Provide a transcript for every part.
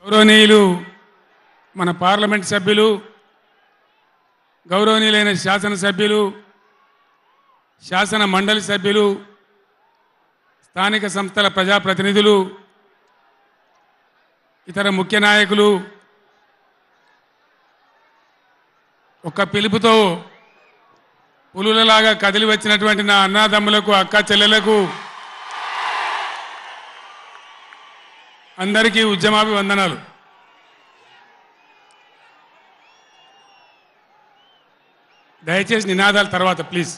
గౌరవనీయులు మన పార్లమెంట్ సభ్యులు, గౌరవనీయులైన శాసనసభ్యులు, శాసన మండలి సభ్యులు, స్థానిక సంస్థల ప్రజాప్రతినిధులు, ఇతర ముఖ్య నాయకులు, ఒక పిలుపుతో పులులలాగా కదిలి వచ్చినటువంటి నా అన్నాదమ్ములకు, అక్క చెల్లెలకు అందరికీ ఉద్యమాభివందనాలు. దయచేసి నినాదాల తర్వాత ప్లీజ్.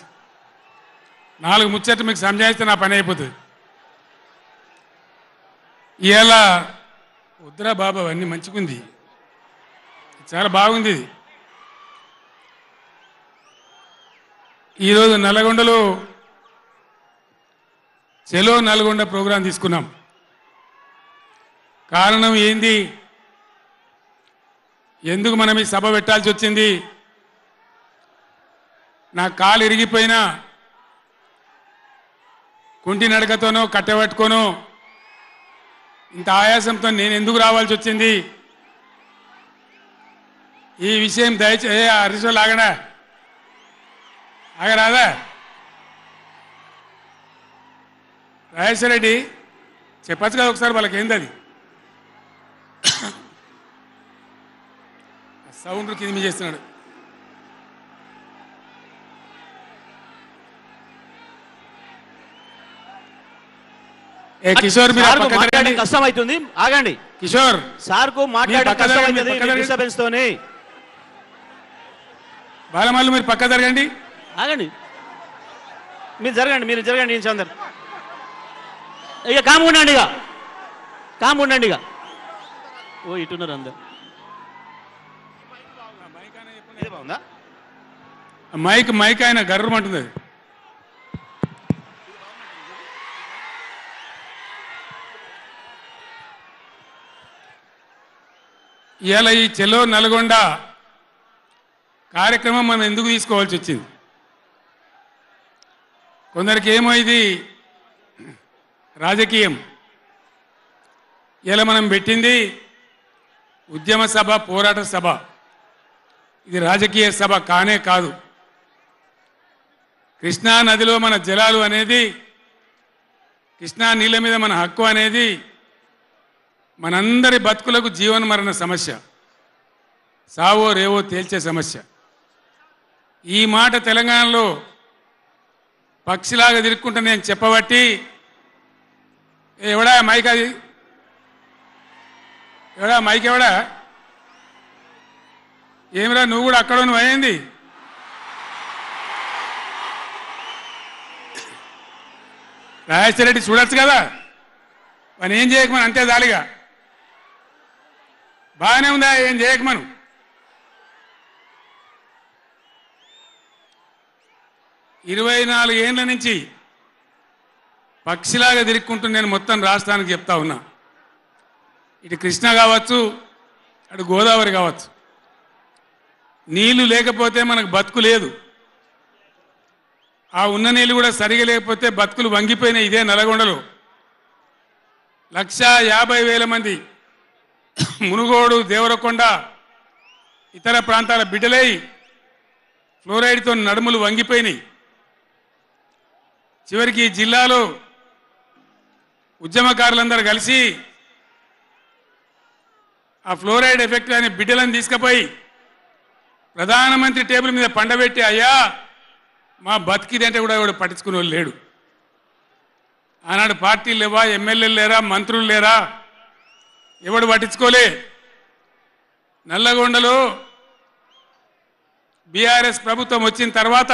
4 ముచ్చట్లు మీకు సంజాయిస్తే నా పని అయిపోతుంది. ఇవాళ వద్దురా బాబు, అవన్నీ మంచిగుంది, చాలా బాగుంది. ఇది ఈరోజు నల్గొండలో చెలో నల్గొండ ప్రోగ్రాం తీసుకున్నాం. కారణం ఏంది, ఎందుకు మనం ఈ సభ పెట్టాల్సి వచ్చింది? నా కాలు ఇరిగిపోయినా కుంటి నడకతోనో కట్టెబట్టుకోనో ఇంత ఆయాసంతో నేను ఎందుకు రావాల్సి వచ్చింది? ఈ విషయం దయచేసి హరీశ్వర్ ఆగరాదా? రాజేశ్వర రెడ్డి చెప్పచ్చు కదా ఒకసారి వాళ్ళకి ఏంది అది సౌండ్ కింది చేస్తున్నాడు. కిషోర్ కష్టం అవుతుంది, ఆగండి. కిషోర్ సార్ కు మాట్లాడడం కష్టం అవుతుంది డిస్టర్బెన్స్ తోని. బాలమల్లు మీరు పక్క జరగండి, ఆగండి. మీరు జరగండి చందర్. ఇక కాము ఉండండి, ఇక ఓ ఇటున్నారు అందరు. బాగుందా మైక్ ఆయన గర్రమంటుంది. అది ఇవాళ ఈ చెలో నల్గొండ కార్యక్రమం మనం ఎందుకు తీసుకోవాల్సి వచ్చింది? కొందరికి ఏమో ఇది రాజకీయం. ఇలా మనం పెట్టింది ఉద్యమ సభ, పోరాట సభ. ఇది రాజకీయ సభ కానే కాదు. కృష్ణా నదిలో మన జలాలు అనేది, కృష్ణా నీళ్ళ మీద మన హక్కు అనేది మనందరి బతుకులకు జీవన మరణ సమస్య, సావో రేవో తేల్చే సమస్య. ఈ మాట తెలంగాణలో పక్షిలాగా తిరుక్కుంటా నేను చెప్పబట్టి, ఎవడా మైక్, అది ఎవడా మైక్, ఎవడా ఏమిరా నువ్వు కూడా అక్కడ నువ్వు అయింది? రాజేశ్వర రెడ్డి చూడొచ్చు కదా, మనం ఏం చేయకమని అంతే జాలిగా. బాగానే ఉందా, ఏం చేయకమను. ఇరవై 24 ఏళ్ళ నుంచి పక్షిలాగా తిరుక్కుంటూ నేను మొత్తం రాష్ట్రానికి చెప్తా ఉన్నా. ఇటు కృష్ణ కావచ్చు, అటు గోదావరి కావచ్చు, నీళ్లు లేకపోతే మనకు బతుకు లేదు. ఆ ఉన్న నీళ్ళు కూడా సరిగా లేకపోతే బతుకులు వంగిపోయినాయి. ఇదే నల్గొండలో 150,000 మంది మునుగోడు, దేవరకొండ, ఇతర ప్రాంతాల బిడ్డలై ఫ్లోరైడ్తో నడుములు వంగిపోయినాయి. చివరికి ఈ జిల్లాలో ఉద్యమకారులందరూ కలిసి ఆ ఫ్లోరైడ్ ఎఫెక్ట్ అనే బిడ్డలను తీసుకుపోయి ప్రధానమంత్రి టేబుల్ మీద పండబెట్టి, అయ్యా మా బతికిదంటే కూడా ఎవడు పట్టించుకునే వాళ్ళు లేడు. ఆనాడు పార్టీలు లేవా, ఎమ్మెల్యేలు లేరా, మంత్రులు లేరా, ఎవడు పట్టించుకోలే. నల్లగొండలో బీఆర్ఎస్ ప్రభుత్వం వచ్చిన తర్వాత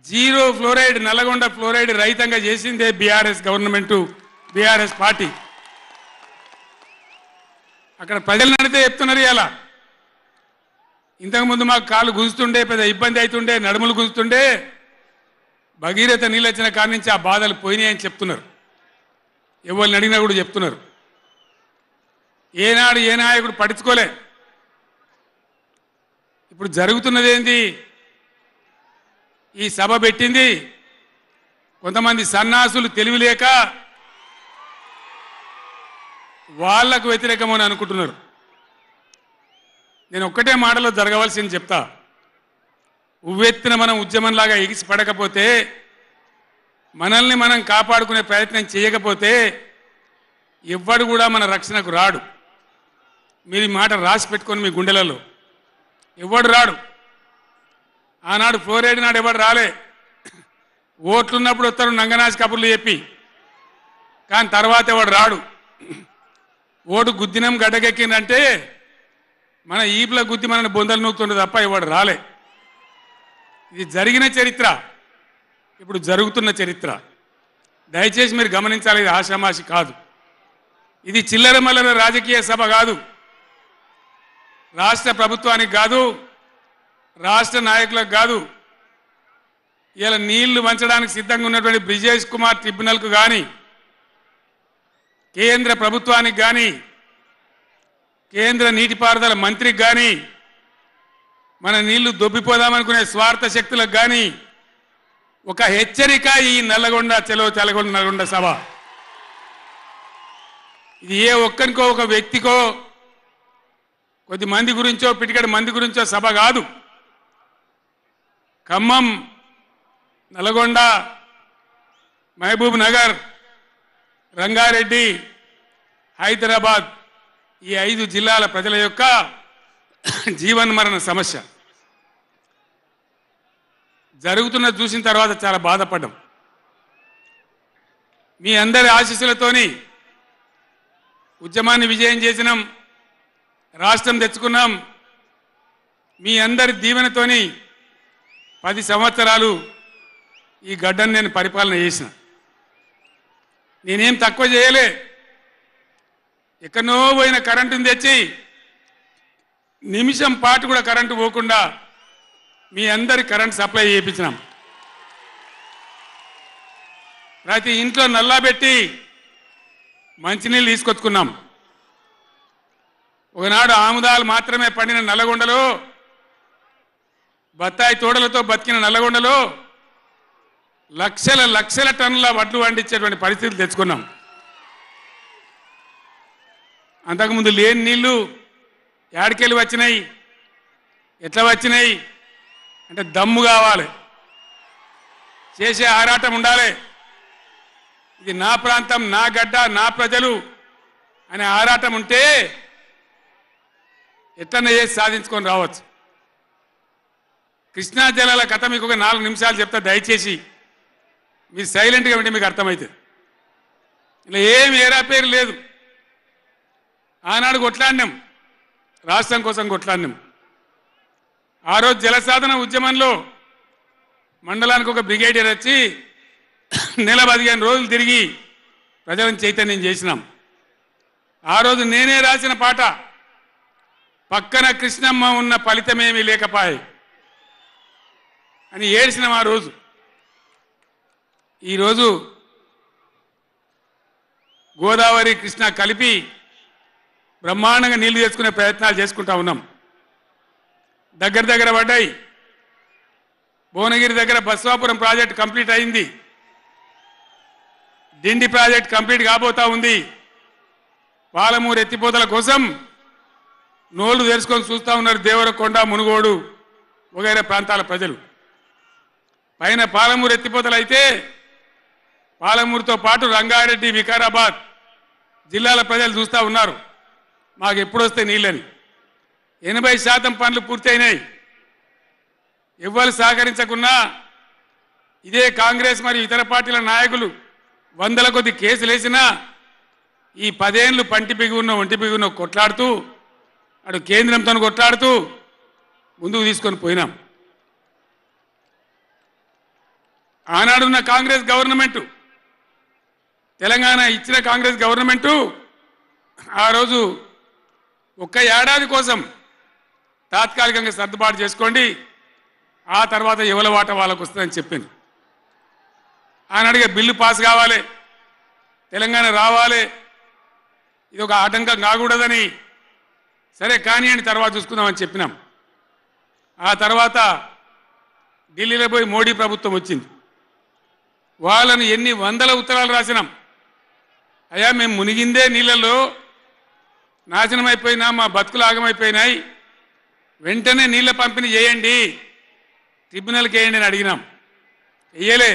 జీరో ఫ్లోరైడ్, నల్లగొండ ఫ్లోరైడ్ రహితంగా చేసిందే బీఆర్ఎస్ గవర్నమెంటు, బీఆర్ఎస్ పార్టీ. అక్కడ ప్రజలు నడితే చెప్తున్నారు. ఇలా ఇంతకుముందు మాకు కాళ్ళు గుంజుతుండే, పెద్ద ఇబ్బంది అవుతుండే, నడుములు గుంజుతుండే, భగీరథ నీళ్ళు వచ్చిన కాడి నుంచి ఆ బాధలు పోయినాయని చెప్తున్నారు. ఎవరిని అడిగినా కూడా చెప్తున్నారు. ఏనాడు ఏ నాయకుడు పట్టించుకోలే. ఇప్పుడు జరుగుతున్నది ఏంది? ఈ సభ పెట్టింది కొంతమంది సన్నాసులు తెలివిలేక వాళ్లకు వ్యతిరేకమని అనుకుంటున్నారు. నేను ఒక్కటే మాటలో జరగవలసింది చెప్తా. ఉవ్వెత్తున మనం ఉద్యమంలాగా ఎగిసి పడకపోతే, మనల్ని మనం కాపాడుకునే ప్రయత్నం చేయకపోతే ఎవ్వడు కూడా మన రక్షణకు రాడు. మీరు ఈ మాట రాసి పెట్టుకొని మీ గుండెలలో. ఎవ్వడు రాడు. ఆనాడు ఫ్లోరైడ్ నాడు ఎవడు రాలే. ఓట్లున్నప్పుడు వస్తారు నంగనాసి కబుర్లు చెప్పి, కానీ తర్వాత ఎవడు రాడు. ఓటు గుద్దినం గడ్డకెక్కిందంటే మన ఈపుల గుద్ది మనని బొందలు నూకుతుండే తప్ప ఎవడు రాలే. ఇది జరిగిన చరిత్ర, ఇప్పుడు జరుగుతున్న చరిత్ర. దయచేసి మీరు గమనించాలి. ఇది ఆషామాషి కాదు. ఇది చిల్లర మల్లర రాజకీయ సభ కాదు. రాష్ట్ర ప్రభుత్వానికి కాదు, రాష్ట్ర నాయకులకు కాదు. ఇలా నీళ్లు వంచడానికి సిద్ధంగా ఉన్నటువంటి బ్రిజేష్ కుమార్ ట్రిబ్యునల్కు కానీ, కేంద్ర ప్రభుత్వానికి కానీ, కేంద్ర నీటిపారుదల మంత్రికి కానీ, మన నీళ్లు దొబ్బిపోదామనుకునే స్వార్థ శక్తులకు కానీ ఒక హెచ్చరిక ఈ నల్లగొండ నల్లగొండ సభ. ఇది ఏ ఒక్కరికో ఒక వ్యక్తికో కొద్ది మంది గురించో పిటికడి మంది గురించో సభ కాదు. ఖమ్మం, నల్గొండ, మహబూబ్ నగర్, రంగారెడ్డి, హైదరాబాద్ ఈ 5 జిల్లాల ప్రజల యొక్క జీవన్మరణ సమస్య జరుగుతున్న చూసిన తర్వాత చాలా బాధపడ్డాం. మీ అందరి ఆశీస్సులతోని ఉద్యమాన్ని విజయం చేసినాం, రాష్ట్రం తెచ్చుకున్నాం. మీ అందరి దీవెనతోని 10 సంవత్సరాలు ఈ గడ్డను నేను పరిపాలన చేసిన. నేనేం తక్కువ చేయలే. ఎక్కడో పోయిన కరెంటుని తెచ్చి నిమిషం పాటు కూడా కరెంటు పోకుండా మీ అందరి కరెంట్ సప్లై చేయించినాం. ప్రతి ఇంట్లో నల్లా పెట్టి మంచినీళ్ళు తీసుకొచ్చుకున్నాం. ఒకనాడు ఆముదాలు మాత్రమే పండిన నల్లగొండలో, బత్తాయి తోడలతో బతికిన నల్లగొండలో లక్షల లక్షల టన్నుల వడ్లు పండించేటువంటి పరిస్థితులు తెచ్చుకున్నాం. అంతకుముందు లేని నీళ్లు యాడికెళ్ళి వచ్చినాయి, ఎట్లా వచ్చినాయి అంటే దమ్ము కావాలి, చేసే ఆరాటం ఉండాలి. ఇది నా ప్రాంతం, నా గడ్డ, నా ప్రజలు అనే ఆరాటం ఉంటే ఎట్లనే చేసి సాధించుకొని రావచ్చు. కృష్ణా జలాల కథ మీకు ఒక 4 నిమిషాలు చెప్తా. దయచేసి మీరు సైలెంట్గా ఉంటే మీకు అర్థమవుతుంది. ఇలా ఏం ఏరా పేరు లేదు. ఆనాడు కొట్లాడినాం, రాష్ట్రం కోసం కొట్లాడినాం. ఆ రోజు జలసాధన ఉద్యమంలో మండలానికి ఒక బ్రిగేడియర్ వచ్చి నెల 15 రోజులు తిరిగి ప్రజలను చైతన్యం చేసినాం. ఆ రోజు నేనే రాసిన పాట, పక్కన కృష్ణమ్మ ఉన్న ఫలితమేమీ లేకపాయే అని ఏడ్చినాం ఆ రోజు. ఈరోజు గోదావరి కృష్ణ కలిపి బ్రహ్మాండంగా నీళ్లు తెచ్చుకునే ప్రయత్నాలు చేసుకుంటా ఉన్నాం. దగ్గర పడ్డాయి. భువనగిరి దగ్గర బస్వాపురం ప్రాజెక్ట్ కంప్లీట్ అయింది. డిండి ప్రాజెక్ట్ కంప్లీట్ కాబోతా ఉంది. పాలమూరు ఎత్తిపోతల కోసం నోళ్లు తెరుచుకొని చూస్తూ ఉన్నారు దేవరకొండ, మునుగోడు వగైరా ప్రాంతాల ప్రజలు. పైన పాలమూరు ఎత్తిపోతలు అయితే పాలమూరుతో పాటు రంగారెడ్డి, వికారాబాద్ జిల్లాల ప్రజలు చూస్తూ ఉన్నారు మాకు ఎప్పుడు వస్తే నీళ్ళని. 80% పనులు పూర్తయినాయి. ఎవ్వరు సహకరించకున్నా ఇదే కాంగ్రెస్ మరియు ఇతర పార్టీల నాయకులు 100ల కొద్ది కేసులు వేసినా ఈ 10 ఏళ్ళు పంటి బిగున్న ఒంటి బిగున్న కొట్లాడుతూ అటు కేంద్రంతో కొట్లాడుతూ ముందుకు తీసుకొని పోయినాం. ఆనాడున్న కాంగ్రెస్ గవర్నమెంటు, తెలంగాణ ఇచ్చిన కాంగ్రెస్ గవర్నమెంటు ఆ రోజు 1 ఏడాది కోసం తాత్కాలికంగా సర్దుబాటు చేసుకోండి, ఆ తర్వాత ఎవరి వాట వాళ్ళకు వస్తుందని చెప్పింది. ఆనాడుగా బిల్లు పాస్ కావాలి, తెలంగాణ రావాలి, ఇది ఒక ఆటంకం కాకూడదని సరే కానివ్వండి తర్వాత చూసుకుందామని చెప్పినాం. ఆ తర్వాత ఢిల్లీలో పోయి మోడీ ప్రభుత్వం వచ్చింది. వాళ్ళని ఎన్ని 100ల ఉత్తరాలు రాసినాం. అయ్యా మేము మునిగిందే నీళ్ళల్లో నాశనం అయిపోయినా మా బతుకులు ఆగమైపోయినాయి, వెంటనే నీళ్ల పంపిణీ చేయండి, ట్రిబ్యునల్కి వేయండి అని అడిగినాం. వేయలే.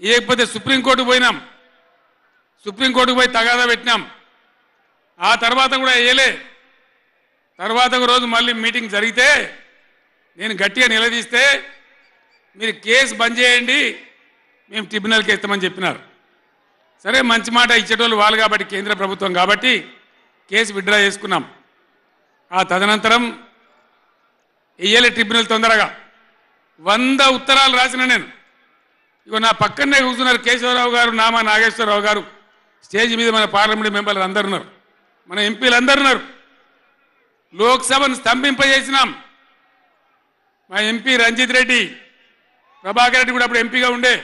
వేయకపోతే సుప్రీంకోర్టుకు పోయినాం. సుప్రీంకోర్టుకు పోయి తగాదా పెట్టినాం. ఆ తర్వాత కూడా వేయలే. తర్వాత ఒక రోజు మళ్ళీ మీటింగ్ జరిగితే నేను గట్టిగా నిలదీస్తే మీరు కేసు బంద్ చేయండి, మేము ట్రిబ్యునల్కి ఎత్తామని చెప్పినారు. సరే, మంచి మాట ఇచ్చేటోళ్ళు వాళ్ళు కాబట్టి, కేంద్ర ప్రభుత్వం కాబట్టి కేసు విత్డ్రా చేసుకున్నాం. ఆ తదనంతరం వేయలే ట్రిబ్యునల్ తొందరగా. 100 ఉత్తరాలు రాసిన నేను. ఇగో నా పక్కనే కూర్చున్నారు కేశవరావు గారు, నామా నాగేశ్వరరావు గారు, స్టేజ్ మీద మన పార్లమెంట్ మెంబర్లు అందరు ఉన్నారు, మన ఎంపీలు అందరు ఉన్నారు. లోక్సభను స్తంభింపజేసినాం. మా ఎంపీ రంజిత్ రెడ్డి, ప్రభాకర్ రెడ్డి కూడా అప్పుడు ఎంపీగా ఉండే.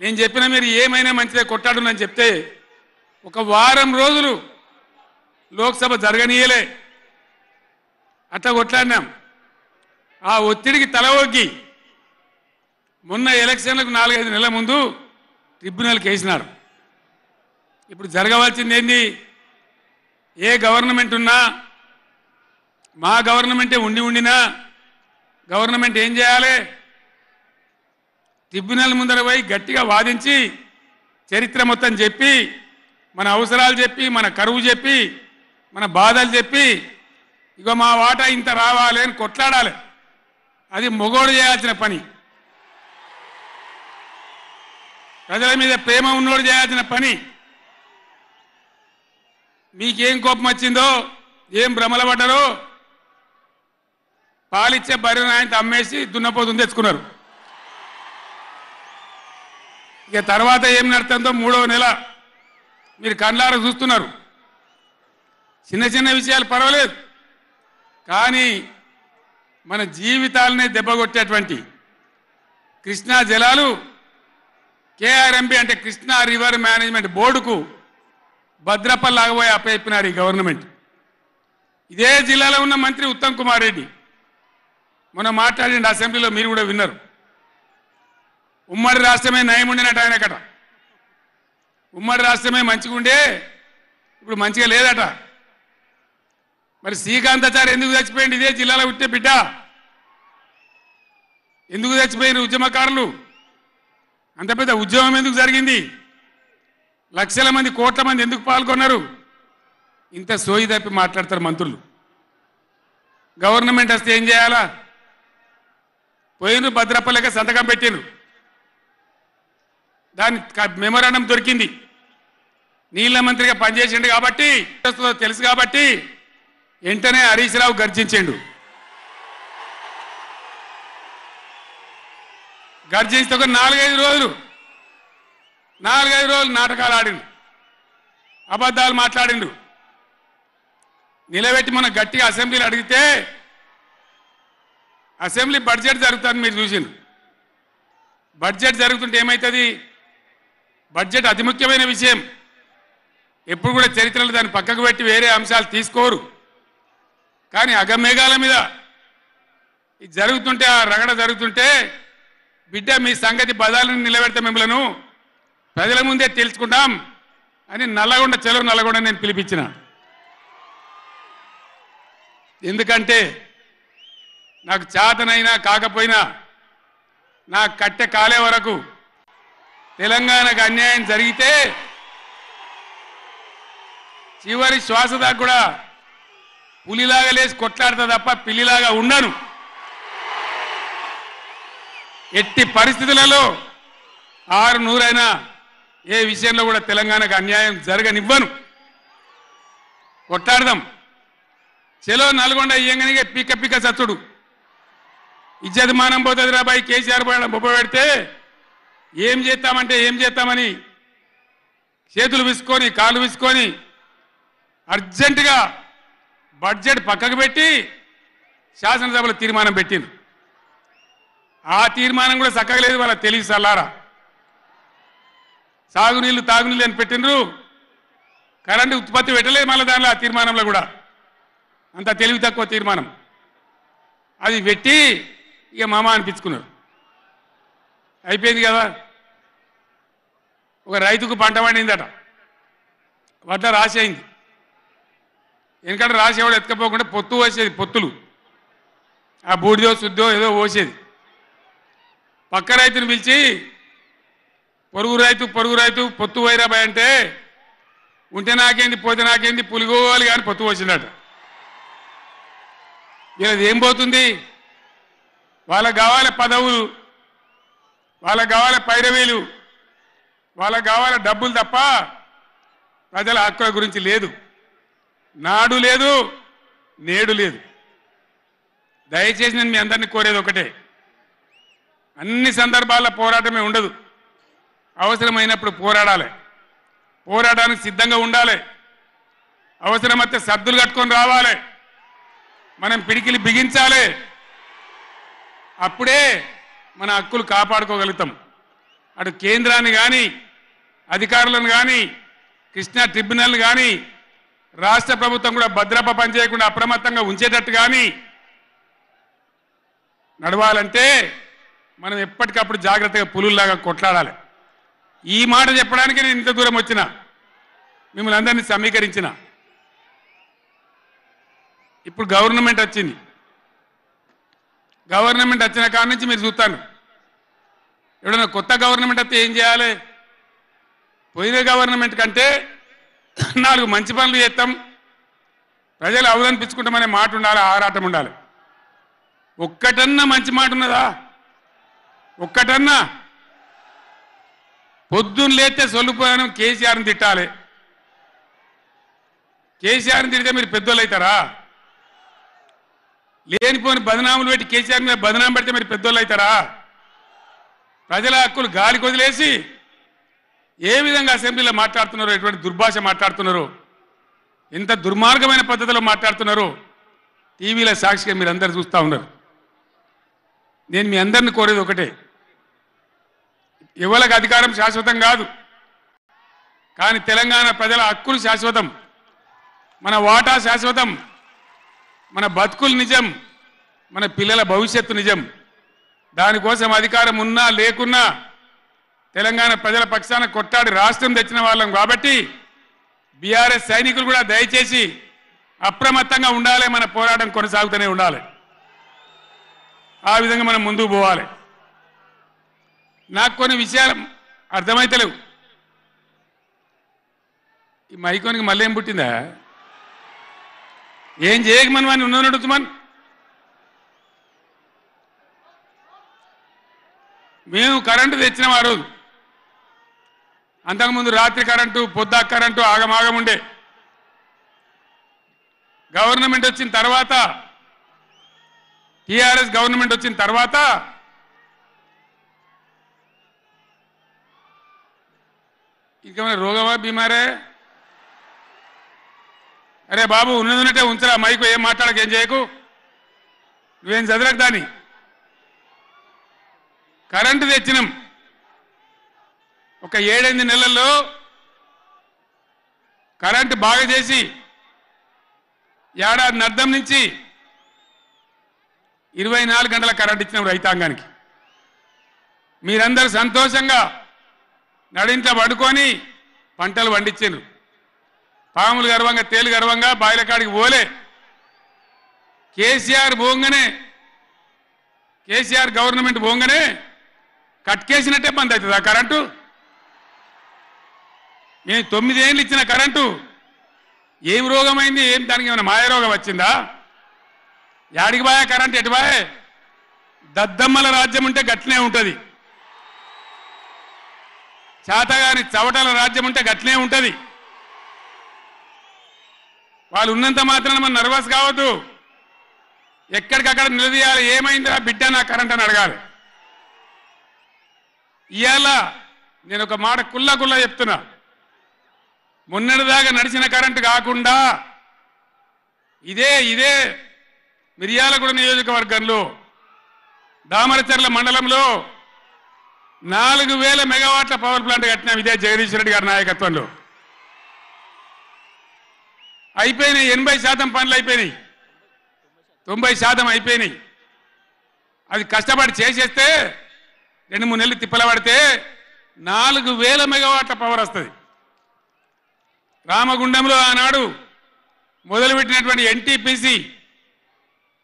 నేను చెప్పిన మీరు ఏమైనా మంచిదే కొట్టాడునని చెప్తే 1 వారం రోజులు లోక్సభ జరగనీయలే. అట్లా కొట్లాడినాం. ఆ ఒత్తిడికి తల ఒగ్గి మొన్న ఎలక్షన్లకు 4-5 నెలల ముందు ట్రిబ్యునల్కి వేసినారు. ఇప్పుడు జరగవలసింది ఏంది? ఏ గవర్నమెంట్ ఉన్నా, మా గవర్నమెంటే ఉండినా గవర్నమెంట్ ఏం చేయాలి? ట్రిబ్యునల్ ముందర పోయి గట్టిగా వాదించి చరిత్ర మొత్తం చెప్పి, మన అవసరాలు చెప్పి, మన కరువు చెప్పి, మన బాధలు చెప్పి, ఇగో మా వాటా ఇంత రావాలి అని కొట్లాడాలి. అది మొగోడు చేయాల్సిన పని. ప్రజల మీద ప్రేమ ఉన్నోడు చేయాల్సిన పని. మీకేం కోపం వచ్చిందో, ఏం భ్రమల పడ్డారో, పాలిచ్చే బర్రెను ఆయన అమ్మేసి దున్నపోతుని తెచ్చుకున్నారు. ఇక తర్వాత ఏం నడుతుందో 3వ నెల మీరు కళ్ళారా చూస్తున్నారు. చిన్న చిన్న విషయాలు పర్వాలేదు, కానీ మన జీవితాలనే దెబ్బకొట్టేటువంటి కృష్ణా జలాలు కేఆర్ఎంబి అంటే కృష్ణా రివర్ మేనేజ్మెంట్ బోర్డుకు భద్రపల్లాగబోయి అప్పచెప్పినారు ఈ గవర్నమెంట్. ఇదే జిల్లాలో ఉన్న మంత్రి ఉత్తమ్ కుమార్ రెడ్డి మొన్న మాట్లాడిండు అసెంబ్లీలో, మీరు కూడా విన్నారు. ఉమ్మడి రాష్ట్రమే నయం ఉండినట్టు ఆయనకట. ఉమ్మడి రాష్ట్రమే మంచిగా ఉండే, ఇప్పుడు మంచిగా లేదట. మరి శ్రీకాంతాచారి ఎందుకు చచ్చిపోయింది? ఇదే జిల్లాలో పుట్టే బిడ్డ. ఎందుకు చచ్చిపోయిన ఉద్యమకారులు? అంత పెద్ద ఉద్యమం ఎందుకు జరిగింది? లక్షల మంది, కోట్ల మంది ఎందుకు పాల్గొన్నారు? ఇంత సోయి తప్పి మాట్లాడతారు మంత్రులు. గవర్నమెంట్ వస్తే ఏం చేయాలా? పోయిన భద్రపల్లెక సంతకం పెట్టిండ్రు. దాని మెమోరాండం దొరికింది. నీళ్ల మంత్రిగా పనిచేసిండు కాబట్టి, తెలుసు కాబట్టి వెంటనే హరీష్ రావు గర్జించిండు. గర్జిస్తే ఒక 4-5 రోజులు నాటకాలు ఆడిండు, అబద్ధాలు మాట్లాడిండు. నిలబెట్టి మన గట్టిగా అసెంబ్లీలో అడిగితే, అసెంబ్లీ బడ్జెట్ జరుగుతుంది, మీరు చూసిండు. బడ్జెట్ జరుగుతుంటే ఏమవుతుంది? బడ్జెట్ అతి ముఖ్యమైన విషయం. ఎప్పుడు కూడా చరిత్రలో దాన్ని పక్కకు పెట్టి వేరే అంశాలు తీసుకోరు. కానీ అగమేఘాల మీద ఇది జరుగుతుంటే, ఆ రగడ జరుగుతుంటే, బిడ్డ మీ సంగతి బదాలను నిలబెడతా, మిమ్మలను ప్రజల ముందే తెలుసుకుంటాం అని నల్లగొండ, చెలో నల్లగొండ నేను పిలిపించిన. ఎందుకంటే నాకు చేతనైనా కాకపోయినా నా కట్టె కాలే వరకు తెలంగాణకు అన్యాయం జరిగితే చివరి శ్వాస దాకా కూడా పులిలాగా లేచి కొట్లాడతా తప్ప పిల్లిలాగా ఉండను. ఎట్టి పరిస్థితులలో 600 ఏ విషయంలో కూడా తెలంగాణకు అన్యాయం జరగనివ్వను. కొట్లాడదాం. చెలో నల్గొండ ఇయ్యంగానే పిక్క పిక్క చచ్చుడు. ఇజ్జత్ మానం పోతుంది రాబాయి. కేసీఆర్ పోయడం బొబ్బ పెడితే ఏం చేస్తామంటే ఏం చేస్తామని చేతులు విసుకొని, కాళ్ళు విసుకొని అర్జెంటుగా బడ్జెట్ పక్కకు పెట్టి శాసనసభలో తీర్మానం పెట్టింది. ఆ తీర్మానం కూడా చక్కగా లేదు. వాళ్ళ తెలివి సల్లారా. సాగునీళ్ళు తాగునీళ్ళు అని పెట్టినరు, కరెంటు ఉత్పత్తి పెట్టలేదు మళ్ళీ దానిలో. ఆ తీర్మానంలో కూడా అంత తెలివి తక్కువ తీర్మానం. అది పెట్టి ఇక మామ అనిపించుకున్నారు. అయిపోయింది కదా. ఒక రైతుకు పంట పండిందట, వడ్ల రాసి అయింది. ఎందుకంటే రాసేవాడు ఎత్తుకపోకుండా పొత్తు పోసేది, పొత్తులు ఆ బూడిదో శుద్ధో ఏదో పోసేది. పక్క రైతుని పిలిచి పొరుగు రైతు పొత్తు వైరాబాయ్ అంటే ఉంటే నాకేంది పోతే నాకేంది పులిగోవాలి కానీ పొత్తు పోసిందట. వీళ్ళది ఏం పోతుంది? వాళ్ళకు కావాలి పదవులు, వాళ్ళకు కావాలి పైరవీలు, వాళ్ళకు కావాలి డబ్బులు తప్ప ప్రజల హక్కుల గురించి లేదు. నాడు లేదు, నేడు లేదు. దయచేసి నేను మీ అందరినీ కోరేది ఒకటే, అన్ని సందర్భాల్లో పోరాటమే ఉండదు. అవసరమైనప్పుడు పోరాడాలి, పోరాటానికి సిద్ధంగా ఉండాలి. అవసరమైతే సద్దులు కట్టుకొని రావాలి, మనం పిడికిలి బిగించాలి. అప్పుడే మన హక్కులు కాపాడుకోగలుగుతాం. అటు కేంద్రాన్ని కానీ, అధికారులను కానీ, కృష్ణా ట్రిబ్యునల్ కానీ, రాష్ట్ర ప్రభుత్వం కూడా భద్రప పనిచేయకుండా అప్రమత్తంగా ఉంచేటట్టు కానీ నడవాలంటే మనం ఎప్పటికప్పుడు జాగ్రత్తగా పులుల్లాగా కొట్లాడాలి. ఈ మాట చెప్పడానికి నేను ఇంత దూరం వచ్చిన, మిమ్మల్ని అందరినీ సమీకరించిన. ఇప్పుడు గవర్నమెంట్ వచ్చింది. గవర్నమెంట్ వచ్చిన కాడ నుంచి మీరు చూస్తాను, ఎవడన్నా కొత్త గవర్నమెంట్ వస్తే ఏం చేయాలి? పోయిన గవర్నమెంట్ కంటే 4 మంచి పనులు చేస్తాం, ప్రజలు అవలనిపించుకుంటామనే మాట ఉండాలి, ఆరాటం ఉండాలి. ఒక్కటన్నా మంచి మాట ఉన్నదా? ఒక్కటన్నా? పొద్దున్న లేస్తే సొల్లుపోయాను కేసీఆర్ని తిట్టాలి. కేసీఆర్ని తిడితే మీరు పెద్దోళ్ళు అవుతారా? లేనిపోని బదనాములు పెట్టి కేసీఆర్ మీద బదనాం పెడితే మీరు పెద్దోళ్ళు అవుతారా? ప్రజల హక్కులు గాలికి వదిలేసి ఏ విధంగా అసెంబ్లీలో మాట్లాడుతున్నారో, ఎటువంటి దుర్భాష మాట్లాడుతున్నారో, ఎంత దుర్మార్గమైన పద్ధతిలో మాట్లాడుతున్నారో టీవీలో సాక్షిగా మీరు అందరు చూస్తూ ఉన్నారు. నేను మీ అందరిని కోరేది ఒకటే, ఎవరికి అధికారం శాశ్వతం కాదు, కానీ తెలంగాణ ప్రజల హక్కులు శాశ్వతం, మన వాటా శాశ్వతం, మన బతుకులు నిజం, మన పిల్లల భవిష్యత్తు నిజం. దానికోసం అధికారం ఉన్నా లేకున్నా తెలంగాణ ప్రజల పక్షాన కొట్టాడి రాష్ట్రం తెచ్చిన వాళ్ళం కాబట్టి బీఆర్ఎస్ సైనికులు కూడా దయచేసి అప్రమత్తంగా ఉండాలి. మన పోరాటం కొనసాగుతూనే ఉండాలి. ఆ విధంగా మనం ముందుకు పోవాలి. నాకు కొన్ని విషయాలు అర్థమైతలేవు. ఈ మైకోనికి మళ్ళీ ఏం పుట్టిందా? ఏం చేయకమని వాడిని ఉన్నదడుగుతామని మేము కరెంటు తెచ్చినాం ఆ రోజు. అంతకుముందు రాత్రి కరెంటు, పొద్దు కరెంటు ఆగమాగం ఉండే. గవర్నమెంట్ వచ్చిన తర్వాత, టీఆర్ఎస్ గవర్నమెంట్ వచ్చిన తర్వాత ఇంకేమైనా రోగమా బీమారే? అరే బాబు ఉన్నదంటే ఉంచరా, మైకు ఏం మాట్లాడక, ఏం చేయకు, నువ్వేం చదరకు. దాన్ని కరెంటు తెచ్చినాం. ఒక 7-8 నెలల్లో కరెంటు బాగా చేసి ఏడాది అర్థం నుంచి 24 గంటల కరెంట్ ఇచ్చినాం రైతాంగానికి. మీరందరూ సంతోషంగా నడింట పడుకొని పంటలు పండించారు. పాములు గర్వంగా, తేలు గర్వంగా బాయిల కాడికి పోలే. కేసీఆర్ పోగానే, కేసీఆర్ గవర్నమెంట్ పోగానే కట్కేసినట్టే బంద్ అవుతుంది ఆ కరెంటు. నేను 9 ఏళ్ళు ఇచ్చిన కరెంటు ఏం రోగమైంది? ఏం దానికి ఏమైనా మాయరోగం వచ్చిందా? యాడికి బాయే కరెంటు? ఎటు బాయే? దద్దమ్మల రాజ్యం ఉంటే గట్లనే ఉంటుంది, చేతగాని చవటల రాజ్యం ఉంటే గట్లనే ఉంటుంది. వాళ్ళు ఉన్నంత మాత్రాన మనం నర్వస్ కావద్దు. ఎక్కడికక్కడ నిలదీయాలి. ఏమైందిరా బిడ్డ నా కరెంట్ అని అడగాలి. ఇవాళ నేను ఒక మాట కుల్లా చెప్తున్నా, మొన్నటిదాకా నడిచిన కరెంటు కాకుండా ఇదే మిర్యాలగూడ నియోజకవర్గంలో దామరచర్ల మండలంలో 4000 మెగావాట్ల పవర్ ప్లాంట్ కట్టినాం. ఇదే జగదీష్ రెడ్డి గారి నాయకత్వంలో అయిపోయినాయి. 80% పనులు అయిపోయినాయి, 90% అయిపోయినాయి. అది కష్టపడి చేసేస్తే 2-3 నెలలు తిప్పల పడితే 4000 మెగావాట్ల పవర్ వస్తుంది. రామగుండంలో ఆనాడు మొదలుపెట్టినటువంటి ఎన్టీపీసీ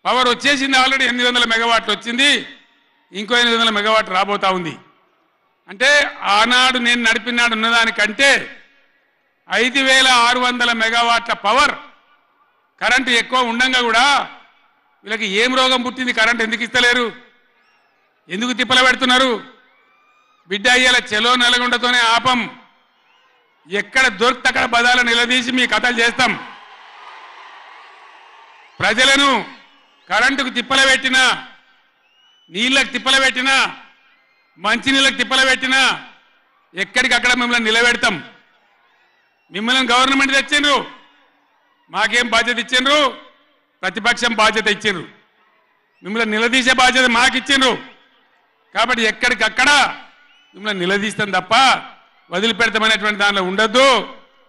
పవర్ వచ్చేసింది. ఆల్రెడీ 800 మెగావాట్లు వచ్చింది. ఇంకో 800 మెగావాట్లు రాబోతా ఉంది. అంటే ఆనాడు నేను నడిపినాడు ఉన్నదానికంటే 5600 మెగావాట్ల పవర్ కరెంటు ఎక్కువ ఉండంగా కూడా వీళ్ళకి ఏం రోగం పుట్టింది? కరెంటు ఎందుకు ఇస్తలేరు? ఎందుకు తిప్పల పెడుతున్నారు? బిడ్డ అయ్యేల చెలో నల్గొండతోనే ఆపం. ఎక్కడ దొరికితే అక్కడ బదాలు నిలదీసి మీ కథలు చేస్తాం. ప్రజలను కరెంటుకు తిప్పల పెట్టినా, నీళ్ళకు తిప్పల పెట్టినా, మంచినీళ్ళకు తిప్పల పెట్టినా ఎక్కడికక్కడ మిమ్మల్ని నిలబెడతాం. మిమ్మల్ని గవర్నమెంట్ తెచ్చిండ్రు, మాకేం బాధ్యత ఇచ్చిండ్రు? ప్రతిపక్షం బాధ్యత ఇచ్చిండ్రు. మిమ్మల్ని నిలదీసే బాధ్యత మాకు ఇచ్చిండ్రు. కాబట్టి ఎక్కడికక్కడ మిమ్మల్ని నిలదీస్తాం తప్ప వదిలిపెడతామనేటువంటి దానిలో ఉండొద్దు.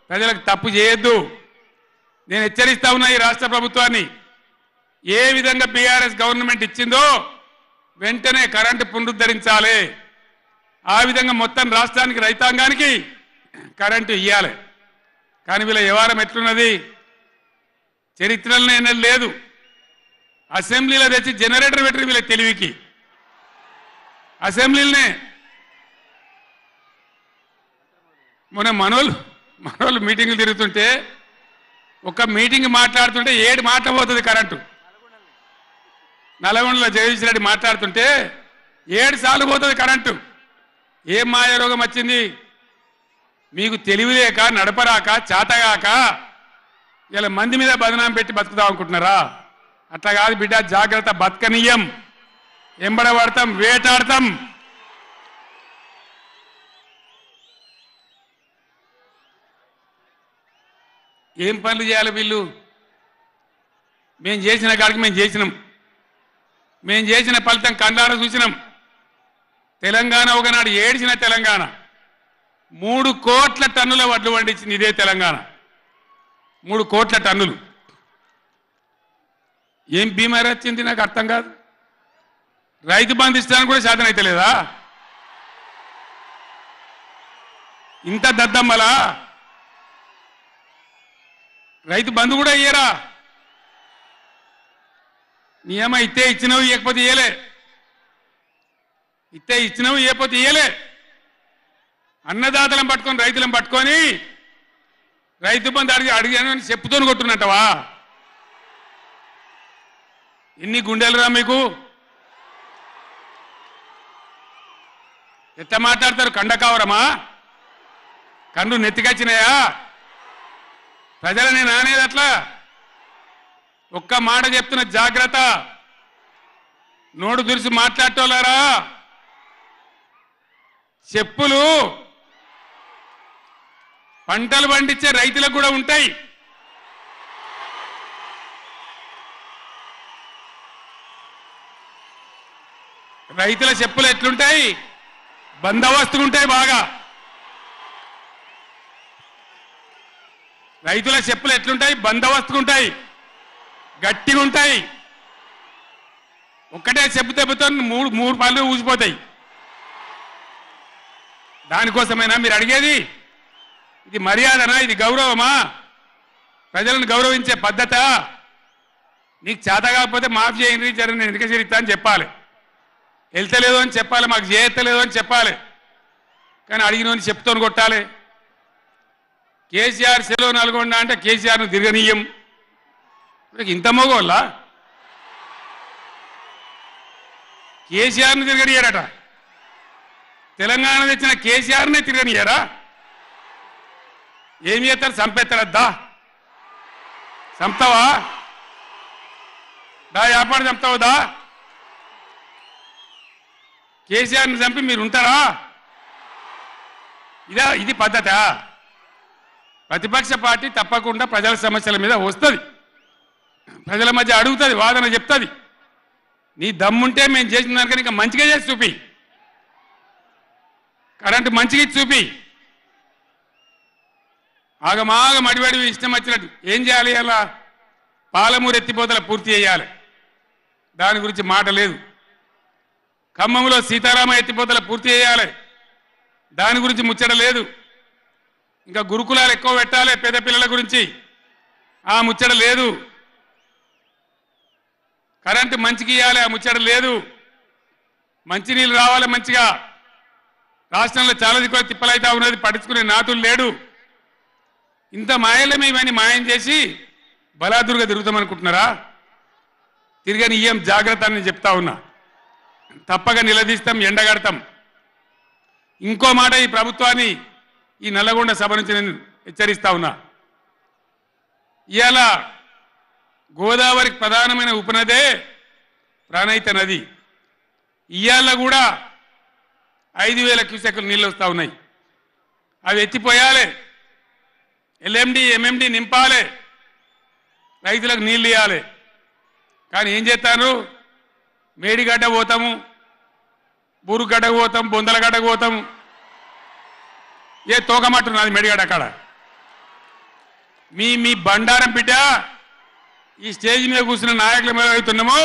ప్రజలకు తప్పు చేయొద్దు. నేను హెచ్చరిస్తా ఉన్నా ఈ రాష్ట్ర ప్రభుత్వాన్ని. ఏ విధంగా బీఆర్ఎస్ గవర్నమెంట్ ఇచ్చిందో వెంటనే కరెంటు పునరుద్ధరించాలి. ఆ విధంగా మొత్తం రాష్ట్రానికి, రైతాంగానికి కరెంటు ఇవ్వాలి. కానీ వీళ్ళ వ్యవహారం ఎట్లున్నది? చరిత్రలో ఎన్నడూ లేదు. అసెంబ్లీలో తెచ్చి జనరేటర్ పెట్టి వీళ్ళ తెలివికి అసెంబ్లీలోనే మొన్న మనోళ్ళు మీటింగులు తిరుగుతుంటే ఒక మీటింగ్ మాట్లాడుతుంటే 7 మాటలు పోతుంది కరెంటు. నల్గొండలో జగదీష్ రెడ్డి మాట్లాడుతుంటే 7 సార్లు పోతుంది కరెంటు. ఏం మాయారోగం వచ్చింది? మీకు తెలివి లేక, నడపరాక, చాతగాక ఇలా మంది మీద బదనాం పెట్టి బతుకుదాం అనుకుంటున్నారా? అట్లా కాదు బిడ్డ, జాగ్రత్త. బతకనీయం, ఎంబడబడతాం, వేటాడతాం. ఏం పనులు చేయాలి వీళ్ళు? మేము చేసిన కాడికి మేము చేసినాం. మేము చేసిన ఫలితం కండార చూసినాం. తెలంగాణ ఒకనాడు ఏడ్చిన తెలంగాణ 3 కోట్ల టన్నుల వడ్లు పండించింది ఇదే తెలంగాణ. 3 కోట్ల టన్నులు. ఏం బీమారీ వచ్చింది నాకు అర్థం కాదు. రైతు బంధు ఇస్తానికి కూడా శాతం అయితే లేదా? ఇంత దద్దమ్మలా? రైతు బంధు కూడా ఇయ్యరా? నియమ ఇస్తే ఇచ్చినవి, ఇవ్వకపోతే ఇయ్యలే. ఇస్తే ఇచ్చినవి, ఇవ్వకపోతే ఇయ్యలే. అన్నదాతలను పట్టుకొని, రైతులను పట్టుకొని రైతు బంధు అడిగాను చెప్పుతోని కొట్టున్నట్టవా? ఎన్ని గుండెలురా మీకు? ఎట్లా మాట్లాడతారు? కండకావరమా? కన్ను నెత్తికొచ్చినాయా? ప్రజలని నానేది అట్లా? ఒక్క మాట చెప్తున్న, జాగ్రత్త. నోడు దురిసి మాట్లాడటోలారా, చెప్పులు పంటలు పండించే రైతులకు కూడా ఉంటాయి. రైతుల చెప్పులు ఎట్లుంటాయి? బందోబస్తుగా ఉంటాయి బాగా. రైతుల చెప్పులు ఎట్లుంటాయి? బందోబస్తుగా ఉంటాయి, గట్టిగా ఉంటాయి. ఒక్కటే చెప్పు దెబ్బతో మూడు పళ్ళు ఊసిపోతాయి. దానికోసమైనా మీరు అడిగేది? ఇది మర్యాదనా? ఇది గౌరవమా? ప్రజలను గౌరవించే పద్ధత? నీకు చేత కాకపోతే మాఫ్ చేయండి, జరిగిన ఎన్నిక చరిత్ర అని చెప్పాలి. వెళ్తలేదు అని చెప్పాలి, మాకు చేయలేదు అని చెప్పాలి. కానీ అడిగినోని చెప్తోని కొట్టాలి. కేసీఆర్ సెలవు నల్గొండ అంటే కేసీఆర్ను తిరగనీయం. ఇంత మగోళ్ళ కేసీఆర్ను తిరగనియారట. తెలంగాణ తెచ్చిన కేసీఆర్నే తిరగనియారా? ఏం చేస్తారు? చంపేస్తారద్దా? చంపుతావా? దా వ్యాపారం చంపుతావుదా? కేసీఆర్ని చంపి మీరు ఉంటారా? ఇది పద్ధత? ప్రతిపక్ష పార్టీ తప్పకుండా ప్రజల సమస్యల మీద వస్తుంది, ప్రజల మధ్య అడుగుతుంది, వాదన చెప్తుంది. నీ దమ్ముంటే మేము చేసిన దానికన్నా ఇంకా మంచిగా చేసి చూపి, కరెంటు మంచిగా చూపి. ఆగమాగం అడివడివి ఇష్టం వచ్చినట్టు ఏం చేయాలి? అలా పాలమూరు ఎత్తిపోతల పూర్తి చేయాలి, దాని గురించి మాట లేదు. ఖమ్మంలో సీతారామ ఎత్తిపోతల పూర్తి చేయాలి, దాని గురించి ముచ్చట లేదు. ఇంకా గురుకులాలు ఎక్కువ పెట్టాలి పేద పిల్లల గురించి. ఆ ముచ్చట లేదు. కరెంటు మంచిగా ఇవ్వాలి, ఆ ముచ్చట లేదు. మంచినీళ్ళు రావాలి మంచిగా. రాష్ట్రంలో చాలా దిక్కులు తిప్పలైతా ఉన్నది, పట్టించుకునే నాతులు లేడు. ఇంత మాయలమే ఇవన్నీ మాయం చేసి బలాదురుగా తిరుగుతామనుకుంటున్నారా? తిరగని ఏం జాగ్రత్త అని చెప్తా ఉన్నా. తప్పక నిలదీస్తాం, ఎండగడతాం. ఇంకో మాట ఈ ప్రభుత్వాన్ని, ఈ నల్లగొండ సభ నుంచి నేను హెచ్చరిస్తా ఉన్నా. ఇవాళ గోదావరికి ప్రధానమైన ఉపనదే ప్రాణహిత నది. ఇవాళ కూడా 5,000 క్యూసెక్కులు నీళ్ళు వస్తూ ఉన్నాయి. అవి ఎత్తిపోయాలి, ఎల్ఎండి ఎంఎండి నింపాలి, రైతులకు నీళ్ళు ఇవ్వాలి. కానీ ఏం చేస్తాను? మేడిగడ్డ పోతాము, బూరుగడ్డకు పోతాం, బొందలగడ్డకు పోతాము. ఏ తోకమట్టున్నది మేడిగడ్డ అక్కడ. మీ బండారం బిడ్డ ఈ స్టేజ్ మీద కూర్చున్న నాయకులు మీద అవుతున్నాము.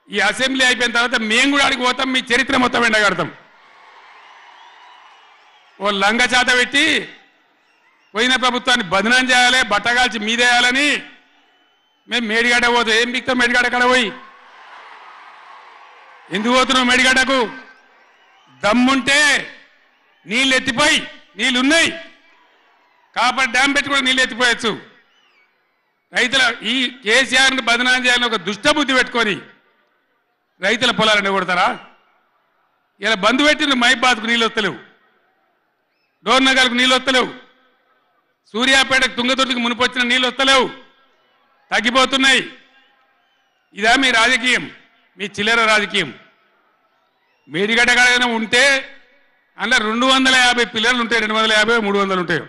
ఈ అసెంబ్లీ అయిపోయిన తర్వాత మేము కూడా అడిగి పోతాం, మీ చరిత్ర మొత్తం ఎండగడతాం. ఓ లంగ చేత పెట్టి పోయిన ప్రభుత్వాన్ని బదనాం చేయాలి, బట్టగాల్చి మీదేయాలని మేము మేడిగడ్డ పోతాం. ఏం బిక్తాం మేడిగడ్డ కాడ పోయి? ఎందుకు పోతున్నావు మేడిగడ్డకు? దమ్ముంటే నీళ్ళు ఎత్తిపోయి, నీళ్ళున్నాయి, కాపర్ డ్యామ్ పెట్టి కూడా నీళ్ళు ఎత్తిపోయచ్చు. రైతుల ఈ కేసీఆర్ని బదనాం చేయాలని ఒక దుష్టబుద్ధి పెట్టుకొని రైతుల పొలాలు ఎండగొడతారా? ఇలా బంధు పెట్టిన మైబాద్కు నీళ్ళు వస్తలేవు, డోర్నగర్కు నీళ్ళు వస్తలేవు, సూర్యాపేటకు తుంగతుర్తికి మునిపొచ్చిన నీళ్ళు వస్తలేవు, తగ్గిపోతున్నాయి. ఇదా మీ రాజకీయం? మీ చిల్లర రాజకీయం. మేడిగడ్డ కాడైనా ఉంటే అందులో 250 పిల్లలు ఉంటాయి, 250, 300 ఉంటాయి.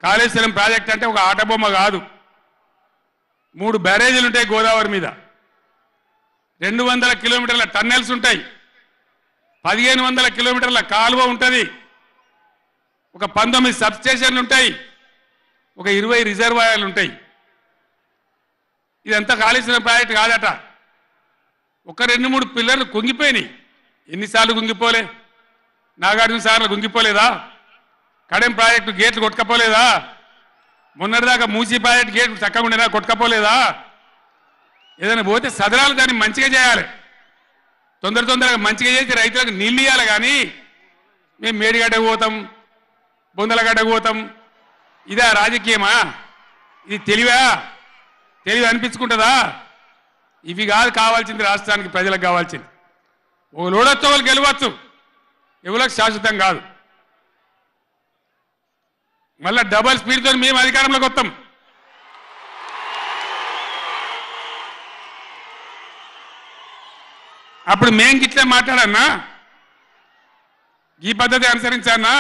కాళేశ్వరం ప్రాజెక్ట్ అంటే ఒక ఆట బొమ్మ కాదు. 3 బ్యారేజీలు ఉంటాయి గోదావరి మీద, 200 కిలోమీటర్ల టన్నెల్స్ ఉంటాయి, 1500 కిలోమీటర్ల కాలువ ఉంటుంది, ఒక 19 సబ్స్టేషన్లు ఉంటాయి, ఒక 20 రిజర్వాయర్లు ఉంటాయి. ఇదంతా కాళేశ్వరం ప్రాజెక్ట్ కాదట. ఒక 2-3 పిల్లర్లు కుంగిపోయినాయి. ఎన్నిసార్లు కుంగిపోలే? నాగార్జున సార్లు కుంగిపోలేదా? కడెం ప్రాజెక్టు గేట్లు కొట్టుకపోలేదా? మొన్నటిదాకా మూసీ ప్రాజెక్టు గేట్లు చక్కగా ఉండేదా? కొట్టుకపోలేదా? ఏదైనా పోతే సదరాలు దాన్ని మంచిగా చేయాలి, తొందరగా మంచిగా చేసి రైతులకు నీళ్ళు ఇవ్వాలి. కానీ మేము మేడిగడ్డకు పోతాం, బొందలగడ్డకు పోతాం. ఇదా రాజకీయమా? ఇది తెలివి అనిపించుకుంటుందా? ఇవి కాదు కావాల్సింది, రాష్ట్రానికి ప్రజలకు కావాల్సింది. ఒక లోడొచ్చు, వాళ్ళు గెలవచ్చు, ఎవరికి శాశ్వతం కాదు. మళ్ళా డబల్ స్పీడ్తో మేము అధికారంలోకి వస్తాం. అప్పుడు మేం గిట్లే మాట్లాడన్నా, ఈ పద్ధతి అనుసరించానా?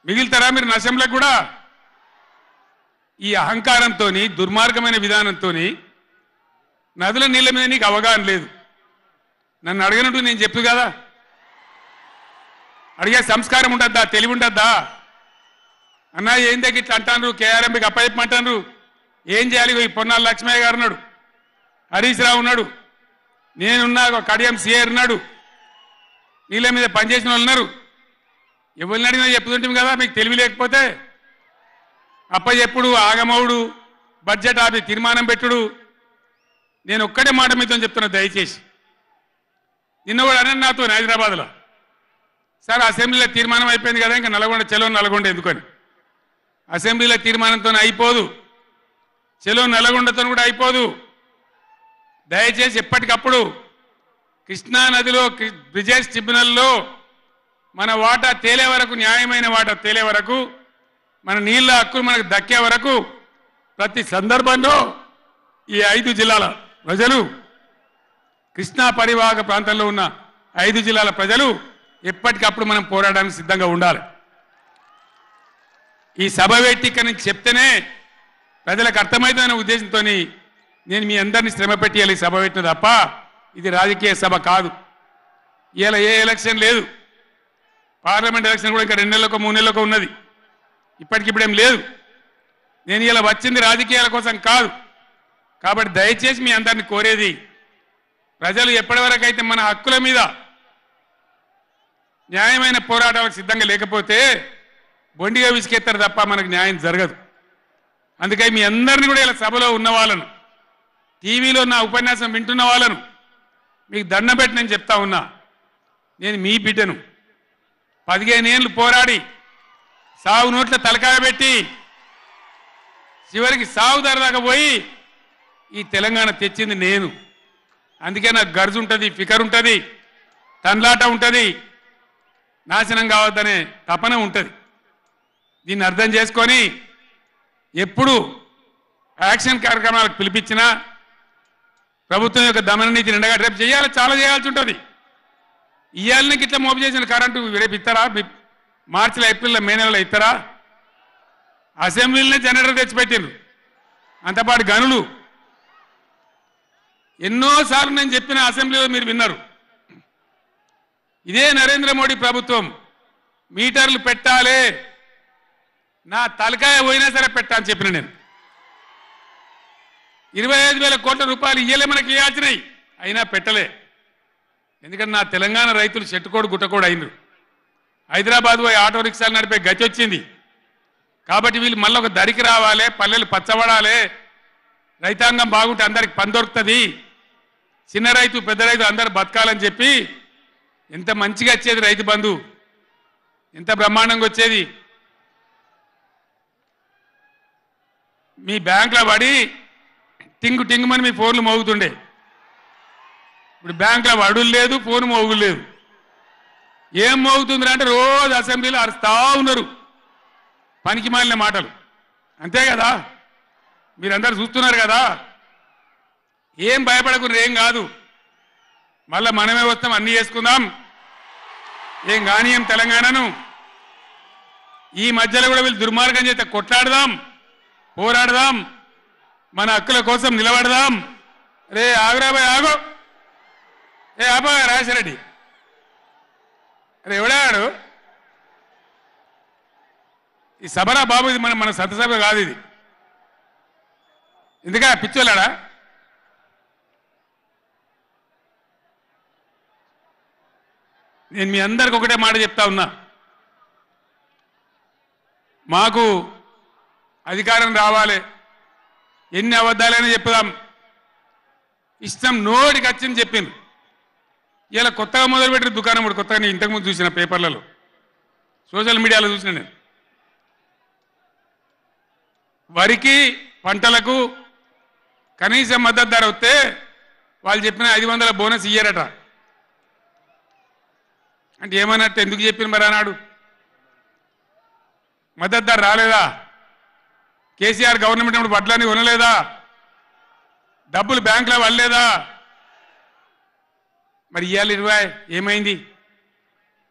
మిగిలితారా మీరు నశంలకు కూడా? ఈ అహంకారంతో, దుర్మార్గమైన విధానంతో నదుల నీళ్ళ మీద నీకు అవగాహన లేదు. నన్ను అడగనట్టు నేను చెప్పు కదా, అడిగే సంస్కారం ఉంటుందా? తెలివి ఉంటుందా? అన్నా ఏం దగ్గర ఇట్లా అంటాను, కేఆర్ఎంకి అప్పచెప్పమంటాను, ఏం చేయాలి? ఈ పొన్నాల లక్ష్మయ్య గారు ఉన్నాడు, హరీష్ రావు ఉన్నాడు, నేనున్నా, కడియం సిఆర్ ఉన్నాడు, నీళ్ళ మీద పనిచేసిన వాళ్ళు ఉన్నారు. ఎవరిని అడిగినా చెప్తుంటాం కదా. మీకు తెలివి లేకపోతే అప్పచెప్పుడు, ఆగమవుడు, బడ్జెట్ ఆపి తీర్మానం పెట్టుడు. నేను ఒక్కటే మాట మీతో చెప్తున్నా, దయచేసి. నిన్న కూడా అన్న నాతో హైదరాబాద్లో, సార్ అసెంబ్లీలో తీర్మానం అయిపోయింది కదా, ఇంకా చలో నల్గొండ ఎందుకని. అసెంబ్లీలో తీర్మానంతో అయిపోదు, చలో నల్గొండతో కూడా అయిపోదు. దయచేసి ఎప్పటికప్పుడు కృష్ణా నదిలో బ్రిజేష్ ట్రిబ్యునల్లో మన వాటా తేలే వరకు, న్యాయమైన వాటా తేలే వరకు, మన నీళ్ళ హక్కులు మనకు దక్కే వరకు ప్రతి సందర్భంలో ఈ 5 జిల్లాల ప్రజలు, కృష్ణా పరివాహక ప్రాంతంలో ఉన్న 5 జిల్లాల ప్రజలు ఎప్పటికప్పుడు మనం పోరాడడానికి సిద్ధంగా ఉండాలి. ఈ సభ పెట్టి ఇక్కడ నుంచి చెప్తేనే ప్రజలకు అర్థమవుతుందనే ఉద్దేశంతో నేను మీ అందరినీ శ్రమ పెట్టి ఈ సభ పెట్టిన తప్ప ఇది రాజకీయ సభ కాదు. ఇవాళ ఏ ఎలక్షన్ లేదు, పార్లమెంట్ ఎలక్షన్ కూడా ఇంకా 2 నెలలకు 3 నెలలకు ఉన్నది, ఇప్పటికిప్పుడేం లేదు. నేను ఇలా వచ్చింది రాజకీయాల కోసం కాదు. కాబట్టి దయచేసి మీ అందరిని కోరేది, ప్రజలు ఎప్పటివరకు అయితే మన హక్కుల మీద న్యాయమైన పోరాటాలకు సిద్ధంగా లేకపోతే బొండిగా విసికెత్తారు తప్ప మనకు న్యాయం జరగదు. అందుకని మీ అందరిని కూడా ఇలా సభలో ఉన్న వాళ్ళను, టీవీలో నా ఉపన్యాసం వింటున్న వాళ్ళను మీకు దండం పెట్టి నేను చెప్తా ఉన్నా, నేను మీ బిడ్డను. 15 ఏళ్ళు పోరాడి సాగు నోట్ల తలకాయ పెట్టి చివరికి సాగు దాకా పోయి ఈ తెలంగాణ తెచ్చింది నేను. అందుకే నాకు గర్జు ఉంటుంది, ఫికర్ ఉంటుంది, తన్లాట ఉంటుంది, నాశనం కావద్దనే తపన ఉంటుంది. దీన్ని అర్థం చేసుకొని ఎప్పుడు యాక్షన్ కార్యక్రమాలకు పిలిపించినా ప్రభుత్వం యొక్క దమన నీతి నిండగా రేపు చేయాలి, చాలా చేయాల్సి ఉంటుంది. ఇవాళకి ఇట్లా మోపు చేసిన కరెంటు రేపు ఇస్తారా? మార్చిలో, ఏప్రిల్లో, మే నెలలో ఇస్తారా? అసెంబ్లీలోనే జనరేటర్ తెచ్చిపెట్టిండ్రు, అంతపాటు గనులు. ఎన్నోసార్లు నేను చెప్పిన అసెంబ్లీలో మీరు విన్నారు. ఇదే నరేంద్ర మోడీ ప్రభుత్వం మీటర్లు పెట్టాలి, నా తలకాయ పోయినా సరే పెట్టా అని చెప్పిన నేను. 25,000 కోట్ల రూపాయలు ఇయ్యలే మనకి ఇవ్వాల్సినాయి, అయినా పెట్టలే. ఎందుకంటే నా తెలంగాణ రైతులు చెట్టుకోడు గుట్టకోడు అయినరు. హైదరాబాద్ పోయి ఆటో రిక్షాలు నడిపే గతి వచ్చింది. కాబట్టి వీళ్ళు మళ్ళీ ఒక దరికి రావాలి, పల్లెలు పచ్చబడాలి, రైతాంగం బాగుంటే అందరికి పని దొరుకుతుంది, చిన్న రైతు పెద్ద రైతు అందరు బతకాలని చెప్పి ఎంత మంచిగా వచ్చేది రైతు బంధు, ఎంత బ్రహ్మాండంగా వచ్చేది. మీ బ్యాంకులో పడి టింగు టింగుమని మీ ఫోన్లు మోగుతుండే. ఇప్పుడు బ్యాంకులో వడులు లేదు, ఫోన్ మోగులు లేదు. ఏం మోగుతుందిరా అంటే రోజు అసెంబ్లీలో అరుస్తా ఉన్నారు పనికి మాలిన మాటలు. అంతే కదా, మీరందరూ చూస్తున్నారు కదా. ఏం భయపడకుండా ఏం కాదు, మళ్ళా మనమే వస్తాం, అన్నీ చేసుకుందాం, ఏం కానీయం తెలంగాణను. ఈ మధ్యలో కూడా వీళ్ళు దుర్మార్గం చేస్తే కొట్లాడదాం, పోరాడదాం, మన హక్కుల కోసం నిలబడదాం. రే ఆగురాబాయ్ ఆగో, ఏ ఆపా రాజశరెడ్డి, అరే ఎవడాడు ఈ సభరా బాబు, ఇది మన సభ కాదు ఇది. ఎందుక పిచ్చోళ్ళాడా? నేను మీ అందరికి ఒకటే మాట చెప్తా ఉన్నా, మాకు అధికారం రావాలి, ఎన్ని అబద్ధాలైనా చెప్పుదాం, ఇష్టం నోటికి వచ్చింది చెప్పింది. ఇలా కొత్తగా మొదలుపెట్టిన దుకాణం కూడా కొత్తగా నేను ఇంతకుముందు చూసిన పేపర్లలో, సోషల్ మీడియాలో చూసిన నేను. వరికి పంటలకు కనీస మద్దతు ధర వస్తే వాళ్ళు చెప్పిన 500 బోనస్ ఇయ్యారట. అంటే ఏమన్నట్టు, ఎందుకు చెప్పిన మరి అన్నాడు? మద్దతు ధర రాలేదా? కేసీఆర్ గవర్నమెంట్ అప్పుడు వడ్లని కొనలేదా? డబ్బులు బ్యాంకులో పడలేదా? మరి ఇవాళ 20 ఏమైంది?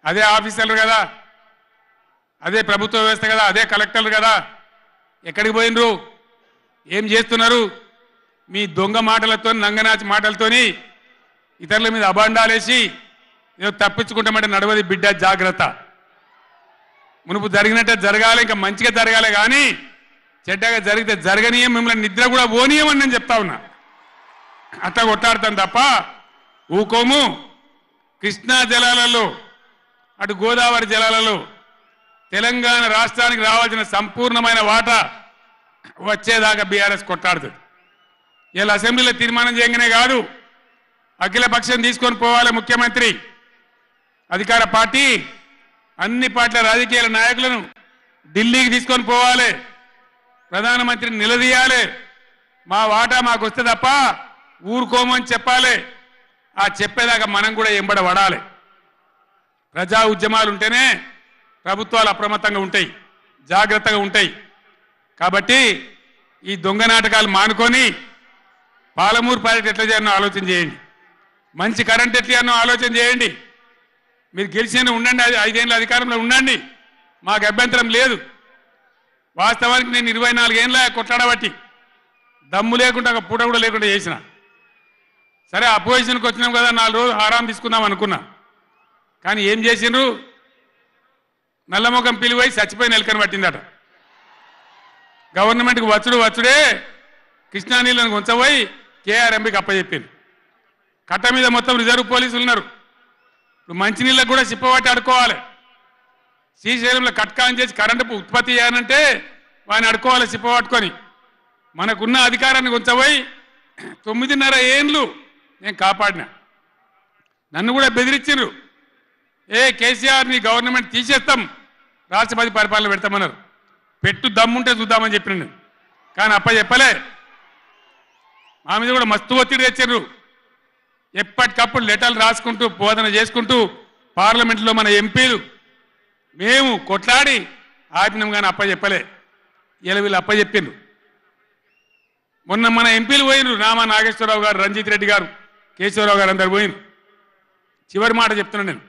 అదే ఆఫీసర్లు కదా, అదే ప్రభుత్వ వ్యవస్థ కదా, అదే కలెక్టర్లు కదా, ఎక్కడికి పోయినరు? ఏం చేస్తున్నారు? మీ దొంగ మాటలతో, నంగనాచి మాటలతోని ఇతరుల మీద అబాండాలేసి ఏదో తప్పించుకుంటామంటే నడవది బిడ్డ, జాగ్రత్త. మునుపు జరిగినట్టే జరగాలి, ఇంకా మంచిగా జరగాలి, కానీ చెడ్డగా జరిగితే జరగనీయం, మిమ్మల్ని నిద్ర కూడా పోనీయమని నేను చెప్తా ఉన్నా. అట్లా కొట్లాడతాను తప్ప ఊకోము. కృష్ణా జలాలలో, అటు గోదావరి జలాలలో తెలంగాణ రాష్ట్రానికి రావాల్సిన సంపూర్ణమైన వాటా వచ్చేదాకా బీఆర్ఎస్ కొట్లాడుతుంది. ఇలా అసెంబ్లీలో తీర్మానం చేయగానే కాదు, అఖిల పక్షం తీసుకొని పోవాలి ముఖ్యమంత్రి, అధికార పార్టీ అన్ని పార్టీల రాజకీయ నాయకులను ఢిల్లీకి తీసుకొని పోవాలి, ప్రధానమంత్రిని నిలదీయాలి. మా వాటా మాకు వస్తే తప్ప ఊరుకోమని చెప్పాలి. ఆ చెప్పేదాకా మనం కూడా ఎంబడ పడాలి. ప్రజా ఉద్యమాలు ఉంటేనే ప్రభుత్వాలు అప్రమత్తంగా ఉంటాయి, జాగ్రత్తగా ఉంటాయి. కాబట్టి ఈ దొంగ నాటకాలు మానుకొని పాలమూరు ప్రాజెక్ట్ ఎట్లా చేయాలో ఆలోచన చేయండి, మంచి కరెంట్ ఎట్లా చేయాలో ఆలోచన చేయండి. మీరు గెలిచిన ఉండండి, 5 ఏళ్ళ అధికారంలో ఉండండి, మాకు అభ్యంతరం లేదు. వాస్తవానికి నేను 24 ఏళ్ళ కొట్లాడబట్టి దమ్ము లేకుండా ఒక పూట కూడా లేకుండా చేసిన. సరే అపోజిషన్కి వచ్చినాం కదా, 4 రోజులు ఆరాం తీసుకుందాం అనుకున్నా. కానీ ఏం చేసిండ్రు? నల్లముఖం పిలివై చచ్చిపోయిన ఎలకని పట్టిందట. గవర్నమెంట్కి వచ్చుడే కృష్ణా నీళ్ళని ఉంచబోయి కేఆర్ఎంబీకి అప్పచెప్పింది. కట్ట మీద మొత్తం రిజర్వ్ పోలీసులు ఉన్నారు. ఇప్పుడు మంచినీళ్ళకు కూడా సిప్పబట్టి అడుకోవాలి. శ్రీశైలంలో కట్కాన్ చేసి కరెంటు ఉత్పత్తి చేయాలంటే వాడిని అడుకోవాలి సిప్ప పట్టుకొని. మనకున్న అధికారాన్ని కొంచెపోయి 9.5 ఏండ్లు నేను కాపాడినా. నన్ను కూడా బెదిరించారు. కేసీఆర్ నీ గవర్నమెంట్ తీసేస్తాం, రాష్ట్రపతి పరిపాలన పెడతామన్నారు. పెట్టు దమ్ముంటే చూద్దామని చెప్పిన నేను. కానీ చెప్పలే. మా మీద కూడా మస్తు ఒత్తిడి తెచ్చారు. ఎప్పటికప్పుడు లెటర్లు రాసుకుంటూ బోధన చేసుకుంటూ పార్లమెంట్లో మన ఎంపీలు మేము కొట్లాడి ఆపినాం. కానీ చెప్పలే. ఇలా వీళ్ళు చెప్పిండ్రు. మొన్న మన ఎంపీలు పోయినరు. నామా నాగేశ్వరరావు గారు, రంజిత్ రెడ్డి గారు, కేశవరావు గారు అందరు పోయినరు. చివరి మాట చెప్తున్నాను నేను.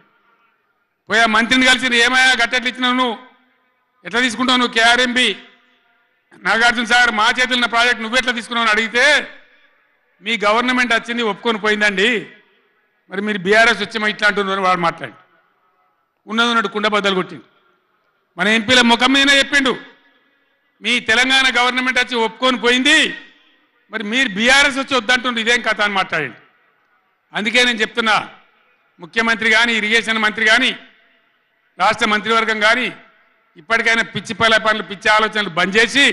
పోయా మంత్రిని కలిసి ఏమయ్యా గట్టెట్లు ఇచ్చినావు, నువ్వు ఎట్లా తీసుకుంటావు, నువ్వు కేఆర్ఎంబి నాగార్జున సాగర్ మా చేతులు ఉన్న ప్రాజెక్ట్ నువ్వెట్లా తీసుకున్నావు అని అడిగితే మీ గవర్నమెంట్ వచ్చింది ఒప్పుకొని పోయిందండి, మరి మీరు బీఆర్ఎస్ వచ్చేమో ఇట్లా అంటున్నారు వాడు మాట్లాడి ఉన్నది ఉన్నట్టు కుండ బద్దలు కొట్టిండు. మన ఎంపీల ముఖం మీదనే చెప్పిండు, మీ తెలంగాణ గవర్నమెంట్ వచ్చి ఒప్పుకొని పోయింది, మరి మీరు బీఆర్ఎస్ వచ్చి వద్దంటుండ్రు, ఇదేం కథ అని మాట్లాడండి. అందుకే నేను చెప్తున్నా, ముఖ్యమంత్రి కానీ, ఇరిగేషన్ మంత్రి కానీ, రాష్ట్ర మంత్రివర్గం కానీ ఇప్పటికైనా పిచ్చి పనులు, పిచ్చి ఆలోచనలు బంద్ చేసి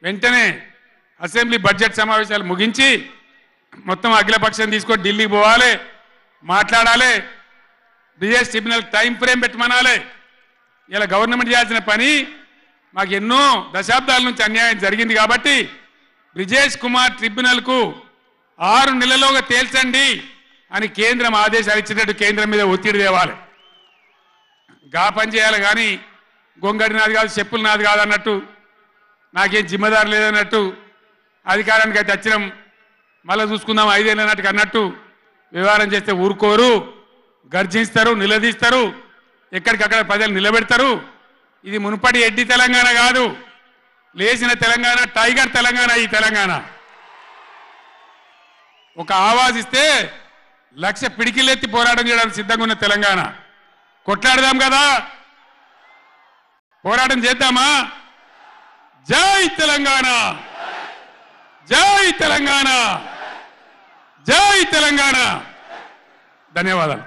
వెంటనే అసెంబ్లీ బడ్జెట్ సమావేశాలు ముగించి మొత్తం అఖిలపక్షం తీసుకొని ఢిల్లీకి పోవాలి, మాట్లాడాలి, బ్రిజేష్ ట్రిబ్యునల్ టైం ఫ్రేమ్ పెట్టమనాలి. ఇలా గవర్నమెంట్ చేయాల్సిన పని మాకు ఎన్నో దశాబ్దాల నుంచి అన్యాయం జరిగింది కాబట్టి బ్రిజేష్ కుమార్ ట్రిబ్యునల్కు 6 నెలల్లోగా తేల్చండి అని కేంద్రం ఆదేశాలు ఇచ్చినట్టు కేంద్రం మీద ఒత్తిడి తేవాలి. గా పని చేయాలి. కానీ గొంగడి నాది కాదు, చెప్పులు నాది కాదు అన్నట్టు, నాకేం జిమ్మదారు లేదన్నట్టు, అధికారానికి అయితే వచ్చినాం మళ్ళీ చూసుకుందాం 5 ఏళ్ళ నాటికి అన్నట్టు వ్యవహారం చేస్తే ఊరుకోరు, గర్జిస్తారు, నిలదీస్తారు, ఎక్కడికక్కడ ప్రజలు నిలబెడతారు. ఇది మునుపటి ఎడ్డి తెలంగాణ కాదు, లేచిన తెలంగాణ, టైగర్ తెలంగాణ. ఈ తెలంగాణ ఒక ఆవాజ్ ఇస్తే 1,00,000 పిడికిలెత్తి పోరాటం చేయడానికి సిద్ధంగా ఉన్న తెలంగాణ. కొట్లాడదాం కదా, పోరాటం చేద్దామా? జై తెలంగాణ, జై తెలంగాణ, జై తెలంగాణ. ధన్యవాదాలు.